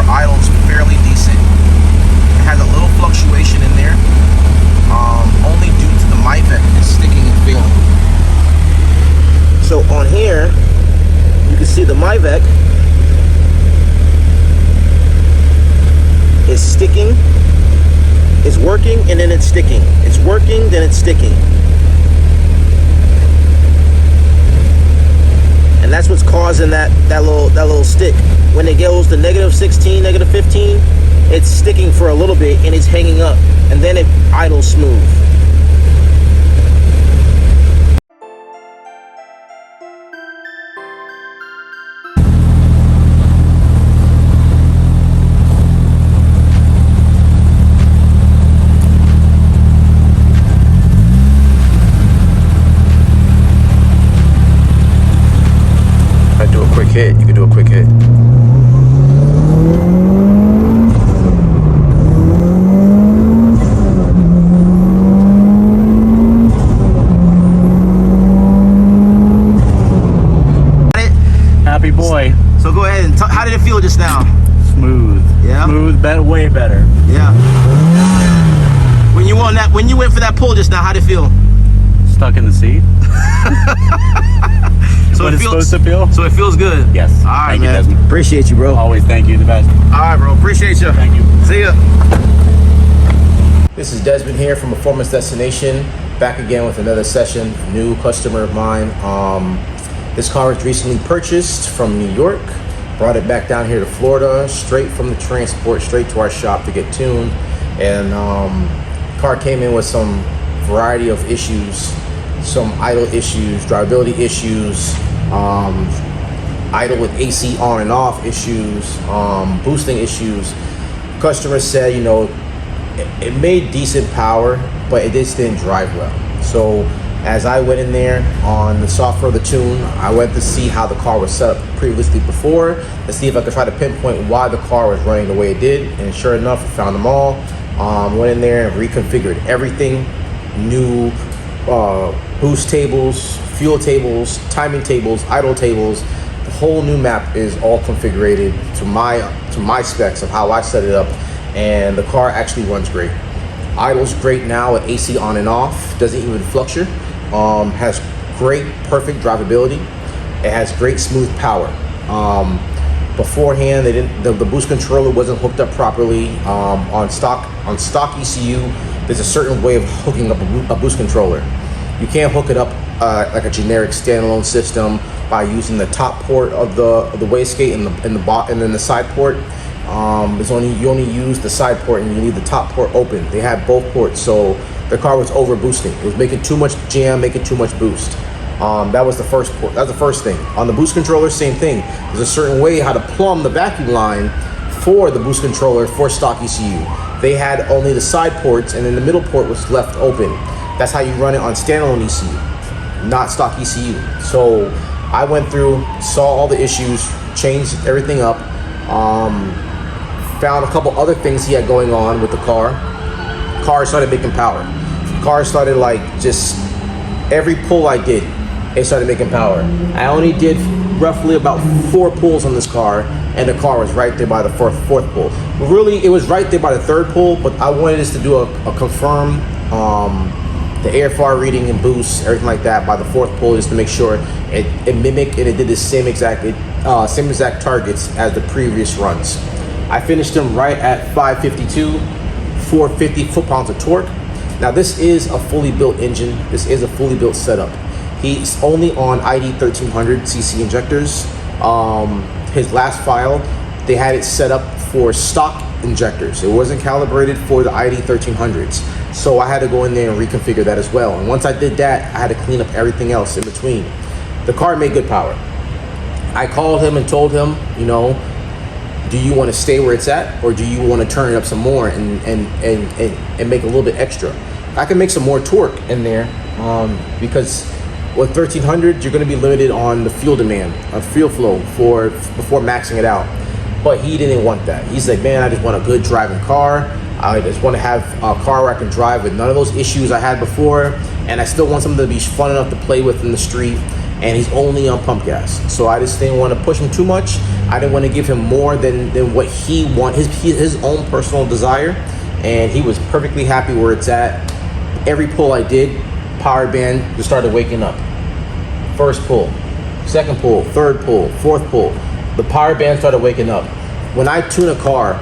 idles fairly decent. It has a little fluctuation in there, only due to the MyVec is sticking and failing. So on here, you can see the MyVec is sticking, it's working, and then it's sticking. It's working, then it's sticking. And that's what's causing that little stick. When it goes to -16, -15, it's sticking for a little bit and it's hanging up, and then it idles smooth. Hit, you can do a quick hit. Happy boy. So go ahead and how did it feel just now? Smooth. Yeah. Smooth, way better. Yeah. When you went for that pull just now, how did it feel? Stuck in the seat. So what it it's feels, supposed to feel? So it feels good. Yes. All right, thank man. You, appreciate you, bro. Always thank you, the best. All right, bro. Appreciate you. Thank you. See ya. This is Desmond here from Performance Destination. Back again with another session. New customer of mine. This car was recently purchased from New York. Brought it back down here to Florida, straight from the transport, straight to our shop to get tuned. And car came in with some variety of issues. Some idle issues, drivability issues, idle with AC on and off issues, boosting issues. Customer said, you know, it made decent power, but it just didn't drive well. So as I went in there on the software of the tune, I went to see how the car was set up previously before, to see if I could try to pinpoint why the car was running the way it did. And sure enough, I found them all. Went in there and reconfigured everything, new boost tables, fuel tables, timing tables, idle tables. The whole new map is all configured to my specs of how I set it up, and the car actually runs great. Idle's great now with AC on and off, doesn't even fluctuate. Has great, perfect drivability. It has great smooth power. Beforehand, the boost controller wasn't hooked up properly. On stock ECU, there's a certain way of hooking up a boost controller. You can't hook it up like a generic standalone system by using the top port of the wastegate and then the side port. You only use the side port and you leave the top port open. They have both ports, so the car was over boosting. It was making too much jam, making too much boost. That was the first port. That's the first thing. On the boost controller, same thing. There's a certain way how to plumb the vacuum line for the boost controller for stock ECU. They had only the side ports, and then the middle port was left open. That's how you run it on standalone ECU, not stock ECU. So I went through, saw all the issues, changed everything up, found a couple other things he had going on with the car. Car started making power. Car started like just every pull I did, it started making power. I only did roughly about 4 pulls on this car, and the car was right there by the fourth pull. Really, it was right there by the 3rd pull, but I wanted us to do a confirm the AFR reading and boost, everything like that by the 4th pull, just to make sure it mimicked and it did the same exact targets as the previous runs. I finished them right at 552, 450 foot-pounds of torque. Now this is a fully built engine. This is a fully built setup. He's only on ID 1300 cc injectors. His last file, they had it set up for stock injectors. It wasn't calibrated for the ID 1300s. So I had to go in there and reconfigure that as well. And once I did that, I had to clean up everything else in between. The car made good power. I called him and told him, you know, do you want to stay where it's at, or do you want to turn it up some more and make a little bit extra? I can make some more torque in there, because with 1300, you're going to be limited on the fuel demand, fuel flow before maxing it out. But he didn't want that. He's like, man, I just want a good driving car. I just want to have a car where I can drive with none of those issues I had before, and I still want something to be fun enough to play with in the street. and he's only on pump gas. So I just didn't want to push him too much. I didn't want to give him more than what he wanted, his own personal desire, and he was perfectly happy where it's at. Every pull I did, power band just started waking up. First pull, second pull, third pull, fourth pull, the power band started waking up. When I tune a car,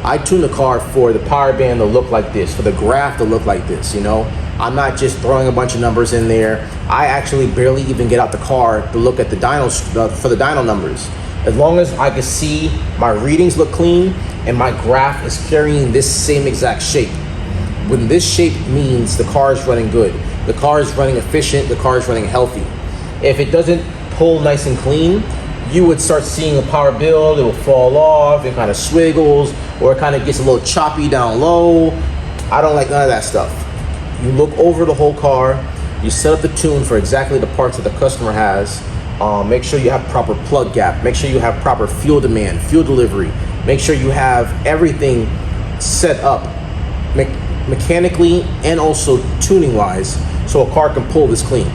I tune the car for the power band to look like this, for the graph to look like this, you know? I'm not just throwing a bunch of numbers in there. I actually barely even get out the car to look at the dynos, for the dyno numbers. As long as I can see my readings look clean and my graph is carrying this same exact shape. When this shape means the car is running good, the car is running efficient, the car is running healthy. If it doesn't pull nice and clean, you would start seeing the power build, it will fall off, it kind of swiggles, or it kind of gets a little choppy down low. I don't like none of that stuff. You look over the whole car, you set up the tune for exactly the parts that the customer has. Make sure you have proper plug gap, make sure you have proper fuel demand, fuel delivery, make sure you have everything set up mechanically and also tuning wise so a car can pull this clean.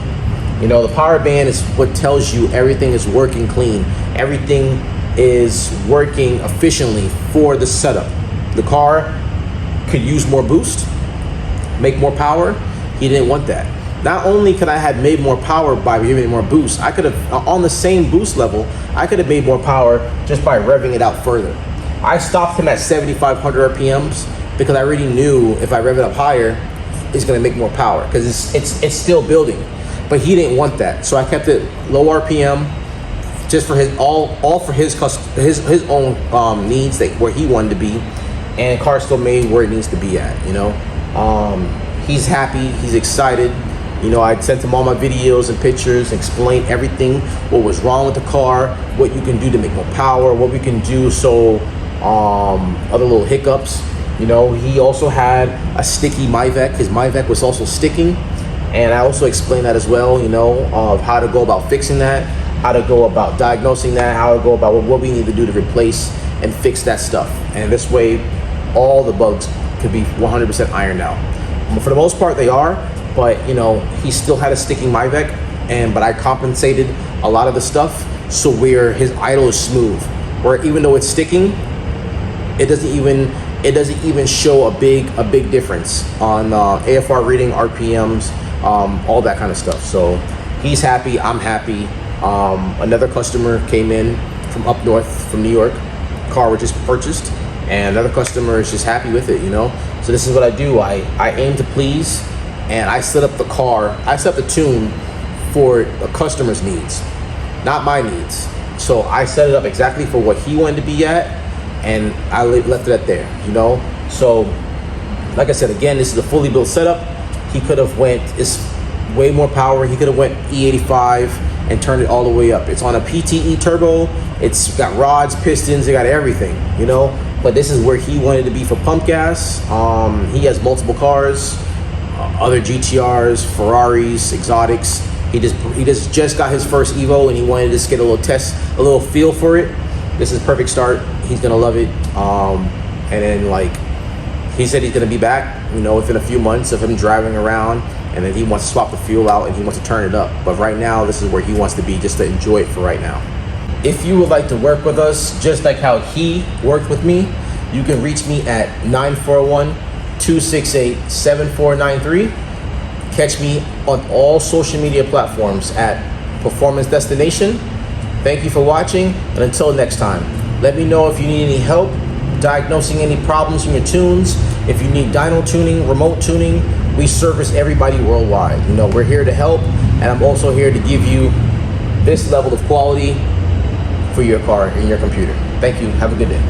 You know, the power band is what tells you everything is working clean. Everything is working efficiently for the setup. The car could use more boost, make more power. He didn't want that. Not only could I have made more power by giving it more boost, I could have, on the same boost level, I could have made more power just by revving it out further. I stopped him at 7,500 RPMs because I already knew if I rev it up higher, it's gonna make more power because it's still building. But he didn't want that, so I kept it low RPM, just for his all for his own needs, that where he wanted to be, and car still made where it needs to be at. You know, he's happy, he's excited. You know, I sent him all my videos and pictures, explained everything, what was wrong with the car, what you can do to make more power, what we can do so other little hiccups. You know, he also had a sticky MyVec. His MyVec was also sticking. And I also explained that as well, you know, of how to go about fixing that, how to go about diagnosing that, how to go about what we need to do to replace and fix that stuff. And this way, all the bugs could be 100% ironed out. For the most part, they are, but you know, he still had a sticking MyVec, but I compensated a lot of the stuff so where his idle is smooth, where even though it's sticking, it doesn't even show a big difference on AFR reading, RPMs, all that kind of stuff. So he's happy, I'm happy. Another customer came in from up north, from New York. Car was just purchased, and another customer is just happy with it, you know. So this is what I do. I aim to please, and I set up the car, I set up the tune for the customer's needs, not my needs. So I set it up exactly for what he wanted to be at, and I left it at there, you know. So like I said, again, this is a fully built setup. He could have it's way more power. He could have went E85 and turned it all the way up. It's on a PTE turbo. It's got rods, pistons, it got everything, you know. But this is where he wanted to be for pump gas. He has multiple cars, other GTRs, Ferraris, exotics. He just got his first Evo, and he wanted to just get a little test, a little feel for it. This is a perfect start. He's gonna love it. And then, like, he said he's gonna be back, you know, within a few months of him driving around, and then he wants to swap the fuel out and he wants to turn it up. But right now, this is where he wants to be, just to enjoy it for right now. If you would like to work with us, just like how he worked with me, you can reach me at 941-268-7493. Catch me on all social media platforms at Performance Destination. Thank you for watching, and until next time, let me know if you need any help diagnosing any problems in your tunes. If you need dyno tuning, remote tuning, we service everybody worldwide. You know, we're here to help, and I'm also here to give you this level of quality for your car and your computer. Thank you. Have a good day.